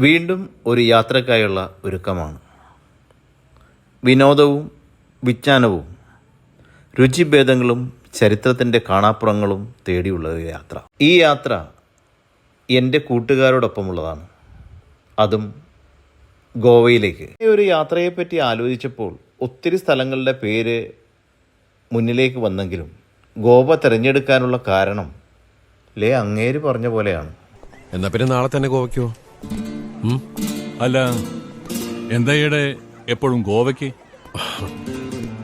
വീണ്ടും ഒരു യാത്രക്കായുള്ള ഒരുക്കമാണ്. വിനോദവും വിജ്ഞാനവും രുചിഭേദങ്ങളും ചരിത്രത്തിൻ്റെ കാണാപ്പുറങ്ങളും തേടിയുള്ള ഒരു യാത്ര. ഈ യാത്ര എൻ്റെ കൂട്ടുകാരോടൊപ്പമുള്ളതാണ്, അതും ഗോവയിലേക്ക്. ഈ ഒരു യാത്രയെപ്പറ്റി ആലോചിച്ചപ്പോൾ ഒത്തിരി സ്ഥലങ്ങളുടെ പേര് മുന്നിലേക്ക് വന്നെങ്കിലും ഗോവ തിരഞ്ഞെടുക്കാനുള്ള കാരണം അങ്ങേര് പറഞ്ഞ പോലെയാണ്. എന്നാ പിന്നെ നാളെ തന്നെ ഗോവയ്ക്കോ? അല്ല, എന്താ ഈയിടെ എപ്പോഴും ഗോവയ്ക്ക്?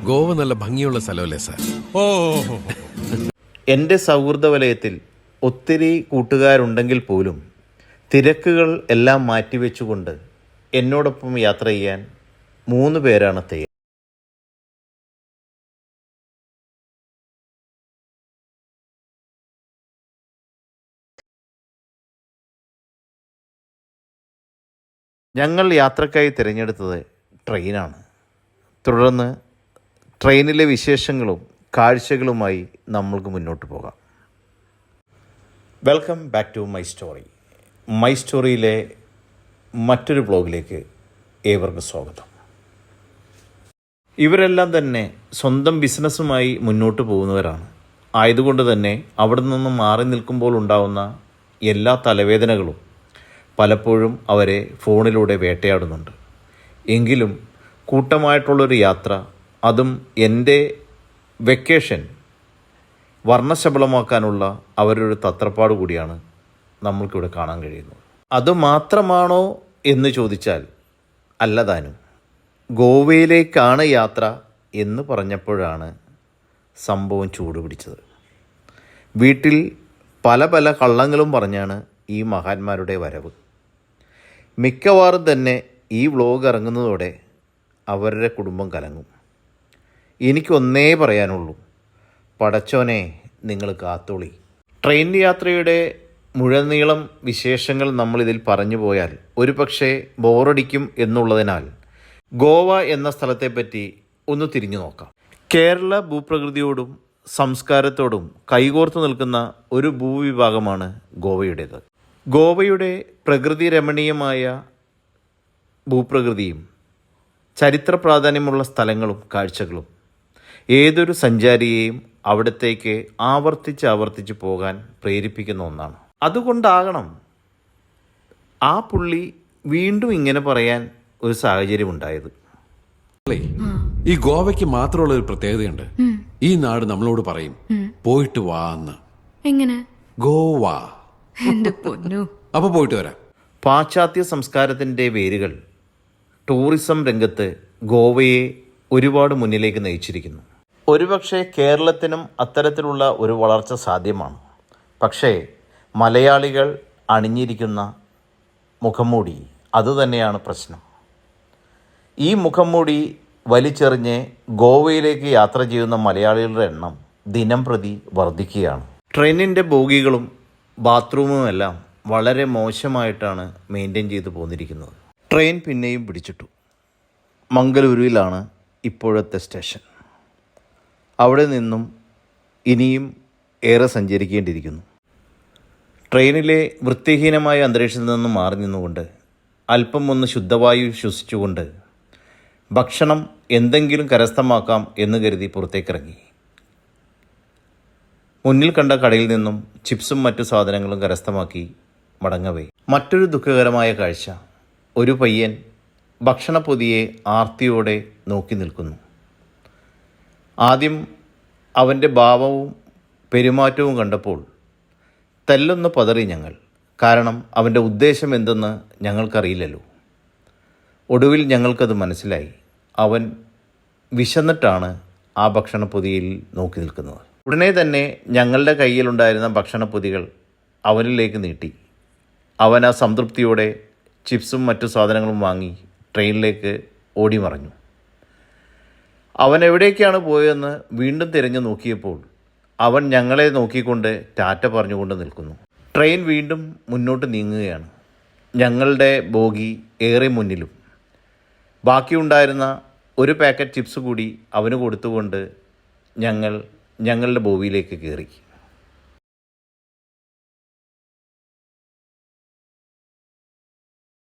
ഗോവ നല്ല ഭംഗിയുള്ള സ്ഥലമല്ലേ സാർ? ഓ, എൻ്റെ സൗഹൃദ വലയത്തിൽ ഒത്തിരി കൂട്ടുകാരുണ്ടെങ്കിൽ പോലും തിരക്കുകൾ എല്ലാം മാറ്റിവെച്ചുകൊണ്ട് എന്നോടൊപ്പം യാത്ര ചെയ്യാൻ 3 പേരാണ് തയ്യാർ. ഞങ്ങൾ യാത്രക്കായി തിരഞ്ഞെടുത്തത് ട്രെയിനാണ്. തുടർന്ന് ട്രെയിനിലെ വിശേഷങ്ങളും കാഴ്ചകളുമായി നമ്മൾക്ക് മുന്നോട്ട് പോകാം. Welcome back to my story. My സ്റ്റോറിയിലെ മറ്റൊരു ബ്ലോഗിലേക്ക് ഏവർക്കും സ്വാഗതം. ഇവരെല്ലാം തന്നെ സ്വന്തം ബിസിനസ്സുമായി മുന്നോട്ട് പോകുന്നവരാണ്. ആയതുകൊണ്ട് തന്നെ അവിടെ നിന്നും മാറി നിൽക്കുമ്പോൾ ഉണ്ടാവുന്ന എല്ലാ തലവേദനകളും പലപ്പോഴും അവരെ ഫോണിലൂടെ വേട്ടയാടുന്നുണ്ട്. എങ്കിലും കൂട്ടമായിട്ടുള്ളൊരു യാത്ര, അതും എൻ്റെ വെക്കേഷൻ വർണ്ണശബളമാക്കാനുള്ള അവരൊരു തത്രപ്പാട് കൂടിയാണ് നമ്മൾക്കിവിടെ കാണാൻ കഴിയുന്നത്. അതുമാത്രമാണോ എന്ന് ചോദിച്ചാൽ അല്ലതാനും. ഗോവയിലേക്കാണ് യാത്ര എന്ന് പറഞ്ഞപ്പോഴാണ് സംഭവം ചൂടുപിടിച്ചത്. വീട്ടിൽ പല പല കള്ളങ്ങളും പറഞ്ഞാണ് ഈ മഹാന്മാരുടെ വരവ്. മിക്കവാറും തന്നെ ഈ വ്ലോഗ് ഇറങ്ങുന്നതോടെ അവരുടെ കുടുംബം കലങ്ങും. എനിക്കൊന്നേ പറയാനുള്ളൂ, പടച്ചോനെ നിങ്ങൾ കാത്തോളി. ട്രെയിൻ യാത്രയുടെ മുഴുനീളം വിശേഷങ്ങൾ നമ്മളിതിൽ പറഞ്ഞു പോയാൽ ഒരു പക്ഷേ ബോറടിക്കും എന്നുള്ളതിനാൽ ഗോവ എന്ന സ്ഥലത്തെപ്പറ്റി ഒന്ന് തിരിഞ്ഞു നോക്കാം. കേരള ഭൂപ്രകൃതിയോടും സംസ്കാരത്തോടും കൈകോർത്ത് നിൽക്കുന്ന ഒരു ഭൂവിഭാഗമാണ് ഗോവയുടേത്. ഗോവയുടെ പ്രകൃതി രമണീയമായ ഭൂപ്രകൃതിയും ചരിത്ര പ്രാധാന്യമുള്ള സ്ഥലങ്ങളും കാഴ്ചകളും ഏതൊരു സഞ്ചാരിയെയും അവിടത്തേക്ക് ആവർത്തിച്ച് പോകാൻ പ്രേരിപ്പിക്കുന്ന ഒന്നാണ്. അതുകൊണ്ടാകണം ആ പുള്ളി വീണ്ടും ഇങ്ങനെ പറയാൻ ഒരു സാഹചര്യം ഉണ്ടായത്. ഈ ഗോവയ്ക്ക് മാത്രമുള്ള ഒരു പ്രത്യേകതയുണ്ട്. ഈ നാട് നമ്മളോട് പറയും, പോയിട്ട് വാ എന്ന്. എങ്ങനെ? ഗോവ. അപ്പൊ പോയിട്ട് വരാം. പാശ്ചാത്യ സംസ്കാരത്തിൻ്റെ വേരുകൾ ടൂറിസം രംഗത്ത് ഗോവയെ ഒരുപാട് മുന്നിലേക്ക് നയിച്ചിരിക്കുന്നു. ഒരുപക്ഷെ കേരളത്തിനും അത്തരത്തിലുള്ള ഒരു വളർച്ച സാധ്യമാണ്. പക്ഷേ മലയാളികൾ അണിഞ്ഞിരിക്കുന്ന മുഖംമൂടി അതുതന്നെയാണ് പ്രശ്നം. ഈ മുഖംമൂടി വലിച്ചെറിഞ്ഞ് ഗോവയിലേക്ക് യാത്ര ചെയ്യുന്ന മലയാളികളുടെ എണ്ണം ദിനം പ്രതി വർദ്ധിക്കുകയാണ്. ട്രെയിനിൻ്റെ ബോഗികളും ബാത്റൂമുമെല്ലാം വളരെ മോശമായിട്ടാണ് മെയിൻറ്റെയിൻ ചെയ്തു പോന്നിരിക്കുന്നത്. ട്രെയിൻ പിന്നെയും പിടിച്ചിട്ടു. മംഗലൂരുവിലാണ് ഇപ്പോഴത്തെ സ്റ്റേഷൻ. അവിടെ നിന്നും ഇനിയും ഏറെ സഞ്ചരിക്കേണ്ടിയിരിക്കുന്നു. ട്രെയിനിലെ വൃത്തിഹീനമായ അന്തരീക്ഷത്തിൽ നിന്നും മാറി നിന്നുകൊണ്ട് അല്പം ഒന്ന് ശുദ്ധവായു ശ്വസിച്ചുകൊണ്ട് ഭക്ഷണം എന്തെങ്കിലും കരസ്ഥമാക്കാം എന്ന് കരുതി പുറത്തേക്കിറങ്ങി. മുന്നിൽ കണ്ട കടയിൽ നിന്നും ചിപ്സും മറ്റു സാധനങ്ങളും കരസ്ഥമാക്കി മടങ്ങവേ മറ്റൊരു ദുഃഖകരമായ കാഴ്ച. ഒരു പയ്യൻ ഭക്ഷണപ്പൊതിയെ ആർത്തിയോടെ നോക്കി നിൽക്കുന്നു. ആദ്യം അവൻ്റെ ഭാവവും പെരുമാറ്റവും കണ്ടപ്പോൾ തെല്ലൊന്ന് പതറി ഞങ്ങൾ. കാരണം അവൻ്റെ ഉദ്ദേശം എന്തെന്ന് ഞങ്ങൾക്കറിയില്ലല്ലോ. ഒടുവിൽ ഞങ്ങൾക്കത് മനസ്സിലായി. അവൻ വിശന്നിട്ടാണ് ആ ഭക്ഷണപ്പൊതിയിൽ നോക്കി നിൽക്കുന്നത്. ഉടനെ തന്നെ ഞങ്ങളുടെ കയ്യിലുണ്ടായിരുന്ന ഭക്ഷണപ്പൊതികൾ അവനിലേക്ക് നീട്ടി. അവൻ ആ സംതൃപ്തിയോടെ ചിപ്സും മറ്റു സാധനങ്ങളും വാങ്ങി ട്രെയിനിലേക്ക് ഓടി മറഞ്ഞു. അവൻ എവിടേക്കാണ് പോയതെന്ന് വീണ്ടും തിരഞ്ഞു നോക്കിയപ്പോൾ അവൻ ഞങ്ങളെ നോക്കിക്കൊണ്ട് ടാറ്റ പറഞ്ഞുകൊണ്ട് നിൽക്കുന്നു. ട്രെയിൻ വീണ്ടും മുന്നോട്ട് നീങ്ങുകയാണ്. ഞങ്ങളുടെ ബോഗി ഏറെ മുന്നിലും. ബാക്കിയുണ്ടായിരുന്ന ഒരു പാക്കറ്റ് ചിപ്സ് കൂടി അവന് കൊടുത്തുകൊണ്ട് ഞങ്ങളുടെ ബോഗിയിലേക്ക് കയറി.